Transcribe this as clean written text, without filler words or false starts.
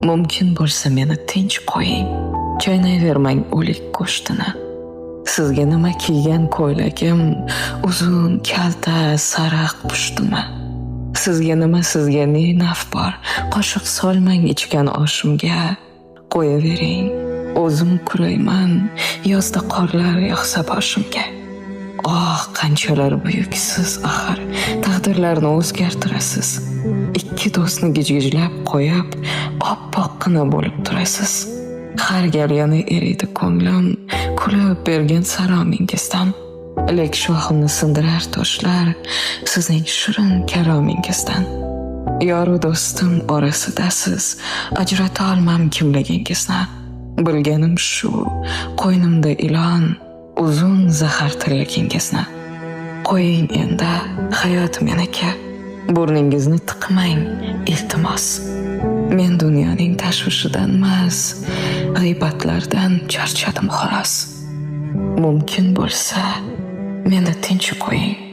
Mumkin bo'lsa meni tinch qo'ying. Chaynayvermang o'lik go'shtini. Sizga nima kiygan ko'ylagim, uzun, kalta, sariq pushtimi? Sizga nima, sizga ne naf bor? Qoshiq solmang ichgan oshimga. Qo'yavering, o'zim kurayman, yozda qorlar yog'sa boshimga. Qanchalar buyuksiz axir, taqdirlarni o'zgartirasiz. Ikki do'stni gijgijlab qo'yib, oppoqqina bo'lib turasiz. Har gal yana eriydi ko'nglim, kulib bergan salomingizdan. Lek shohimni sindirar toshlar, sizning shirin kalomingizdan. Yoru do'stim orasidasiz, ajrata olmam kimligingizni. Bilganim shu, qo'ynimda ilon, uzun zahar tilligingizni. Qo'ying endi, hayot meniki. Burningizni tiqmang, iltimos. Men dunyoning tashvishidan emas, g'iybatlardan charchadim xolos. Mumkin bo'lsa, meni tinch qo'ying.